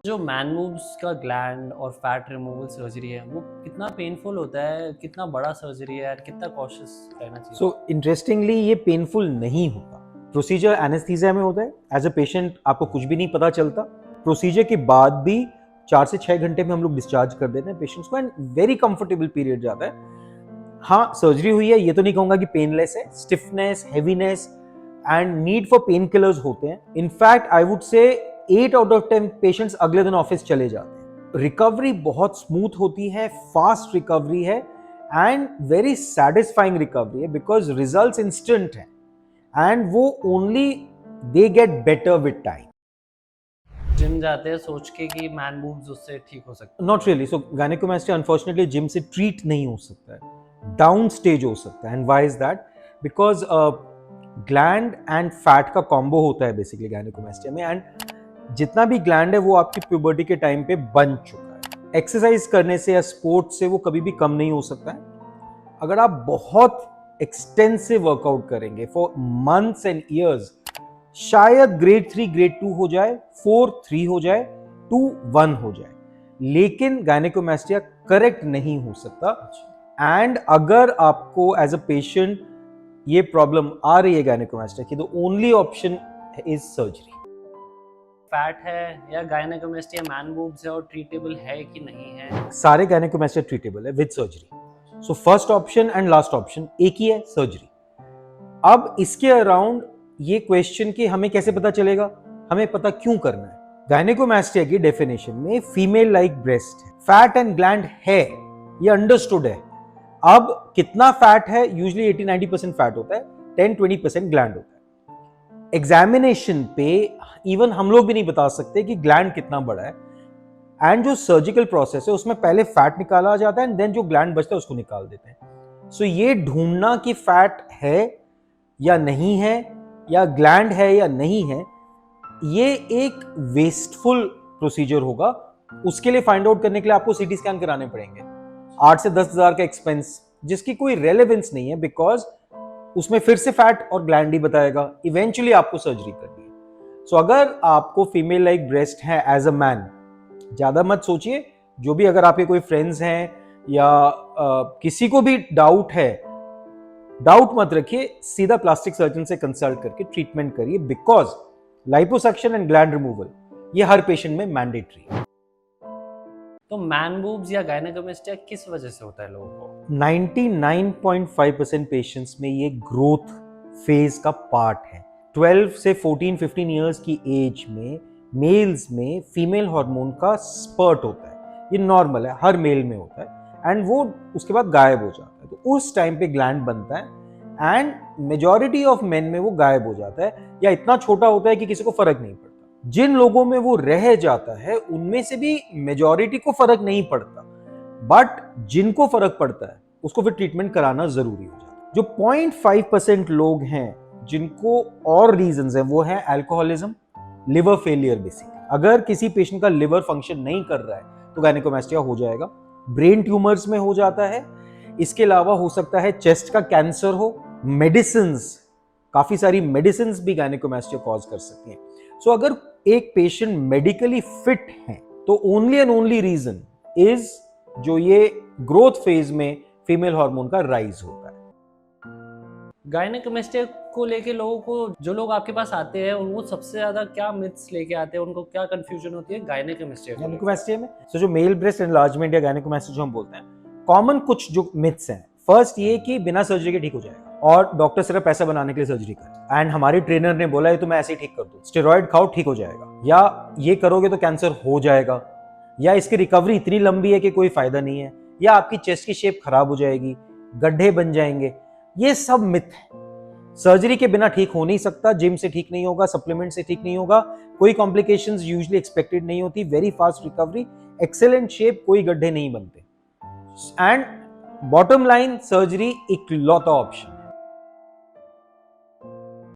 जो man moves का gland और फैट रिमूवल सर्जरी है वो कितना पेनफुल होता है, कितना बड़ा सर्जरी है, कितना कॉशियस रहना चाहिए? सो इंटरेस्टिंगली ये पेनफुल नहीं होता। प्रोसीजर एनेस्थीसिया में होता है। एज अ पेशेंट आपको कुछ भी नहीं पता चलता। प्रोसीजर के बाद भी 4 से 6 घंटे में हम लोग डिस्चार्ज कर देते हैं पेशेंट्स को एंड वेरी कंफर्टेबल पीरियड जाता है। हाँ, सर्जरी हुई है ये तो नहीं कहूंगा कि पेनलेस है। Stiffness, heaviness and need for pain killers होते हैं। In fact I would say 8 out of 10 patients अगले दिन ऑफिस चले जाते हैं। रिकवरी बहुत स्मूथ होती है, फास्ट रिकवरी है एंड वेरी सेटिस्फाइंग रिकवरी है बिकॉज रिजल्ट्स इंस्टेंट है एंड वो only they get better with time. Gym जाते हैं सोच के कि मैन मूव्स उससे ठीक हो सकते not really. So gynaecomastia unfortunately gym से ट्रीट नहीं हो सकता है, डाउन स्टेज हो सकता है। And why is that? Because gland and fat का कॉम्बो होता है बेसिकली गायनेकोमास्टिया में एंड जितना भी ग्लैंड है वो आपकी प्यूबर्टी के टाइम पे बन चुका है। एक्सरसाइज करने से या स्पोर्ट्स से वो कभी भी कम नहीं हो सकता है। अगर आप बहुत एक्सटेंसिव वर्कआउट करेंगे फॉर मंथ्स एंड ईयर्स, शायद ग्रेड 3 ग्रेड 2 हो जाए, 4 3 हो जाए, 2 1 हो जाए, लेकिन गायनेकोमास्टिया करेक्ट नहीं हो सकता। एंड अगर आपको एज अ पेशेंट ये प्रॉब्लम आ रही है गायनेकोमास्टिया की, तो only option is surgery. Fat है या गायनेकोमास्टिया मैन मूव्स है और ट्रीटेबल है कि नहीं है? सारे गायनेकोमास्टिया ट्रीटेबल है with surgery. So first option and last option एक ही है, सर्जरी। अब इसके अराउंड ये क्वेश्चन कि हमें कैसे पता चलेगा, हमें पता क्यों करना है। गायनेकोमास्टिया की डेफिनेशन में फीमेल लाइक ब्रेस्ट है, फैट एंड ग्लैंड है, ये अंडरस्टूड है। अब कितना फैट है? यूजुअली 80-90% फैट होता है, 10-20% ग्लैंड होता है। एग्जामिनेशन पे इवन हम लोग भी नहीं बता सकते कि ग्लैंड कितना बड़ा है। एंड जो सर्जिकल प्रोसेस है उसमें पहले फैट निकाला जाता है एंड देन जो ग्लैंड बचता है उसको निकाल देते हैं। सो ये ढूंढना कि फैट है या नहीं है या ग्लैंड है या नहीं है, ये एक वेस्टफुल प्रोसीजर होगा। उसके लिए फाइंड आउट करने के लिए आपको सीटी स्कैन कराने पड़ेंगे, 8 से 10 हजार का एक्सपेंस, जिसकी कोई रेलेवेंस नहीं है बिकॉज उसमें फिर से फैट और ग्लैंड ही बताएगा। इवेंचुअली आपको सर्जरी करनी है। सो अगर आपको फीमेल लाइक ब्रेस्ट है एज अ मैन, ज्यादा मत सोचिए। जो भी अगर आपके कोई फ्रेंड्स हैं या किसी को भी डाउट है, डाउट मत रखिए, सीधा प्लास्टिक सर्जन से कंसल्ट करके ट्रीटमेंट करिए because liposuction and gland removal ये हर पेशेंट में मैंडेटरी है। तो मैन मूव्स या गायनेकोमास्टिया किस वजह से होता है लोगों को? 99.5% पेशेंट्स में ये ग्रोथ फेज का पार्ट है। 12 से 14-15 इयर्स की एज में मेल्स में फीमेल हार्मोन का स्पर्ट होता है, ये नॉर्मल है, हर मेल में होता है एंड वो उसके बाद गायब हो जाता है। तो उस टाइम पे ग्लैंड बनता है एंड मेजॉरिटी ऑफ मेन में वो गायब हो जाता है या इतना छोटा होता है कि किसी को फर्क नहीं पड़ता। जिन लोगों में वो रह जाता है उनमें से भी मेजॉरिटी को फर्क नहीं पड़ता, बट जिनको फर्क पड़ता है उसको फिर ट्रीटमेंट कराना जरूरी हो जाता है। जो 0.5% लोग हैं जिनको और रीजंस हैं वो है अल्कोहलिज्म, लिवर फेलियर। बेसिकली अगर किसी पेशेंट का लिवर फंक्शन नहीं कर रहा है तो गायनेकोमास्टिया हो जाएगा। ब्रेन ट्यूमर्स में हो जाता है। इसके अलावा हो सकता है चेस्ट का कैंसर हो। मेडिसिन्स, काफी सारी मेडिसिन्स भी गायनेकोमास्टिया कॉज कर सकती हैं। सो अगर एक पेशेंट मेडिकली फिट है तो only and only reason is जो ये ग्रोथ फेज में फीमेल हार्मोन का राइज होता है। गायनेकोमास्टिया को लेके लोगों को, जो लोग आपके पास आते हैं उनको सबसे ज्यादा क्या मिथ्स लेके आते हैं, उनको क्या कंफ्यूजन होती है गायनेकोमास्टिया को लेके? गायनेकोमास्टिया में जो मेल ब्रेस्ट एनलार्जमेंट या गायनेकोमास्टिया जो हम बोलते हैं, कॉमन कुछ जो मिथ्स हैं। फर्स्ट ये कि बिना सर्जरी के ठीक हो जाएगा और डॉक्टर सिर्फ पैसा बनाने के लिए सर्जरी करे एंड हमारे ट्रेनर ने बोला है तो मैं ऐसे ही ठीक कर दूं, स्टेरॉइड खाओ ठीक हो जाएगा, या ये करोगे तो कैंसर हो जाएगा, या इसकी रिकवरी इतनी लंबी है कि कोई फायदा नहीं है, या आपकी चेस्ट की शेप खराब हो जाएगी, गड्ढे बन जाएंगे। ये सब मिथ है। सर्जरी के बिना ठीक हो नहीं सकता, जिम से ठीक नहीं होगा, सप्लीमेंट से ठीक नहीं होगा, कोई कॉम्प्लिकेशंस यूजुअली एक्सपेक्टेड नहीं होती, very fast recovery, excellent shape, कोई गड्ढे नहीं बनते। एंड बॉटम लाइन, सर्जरी इकलौता ऑप्शन।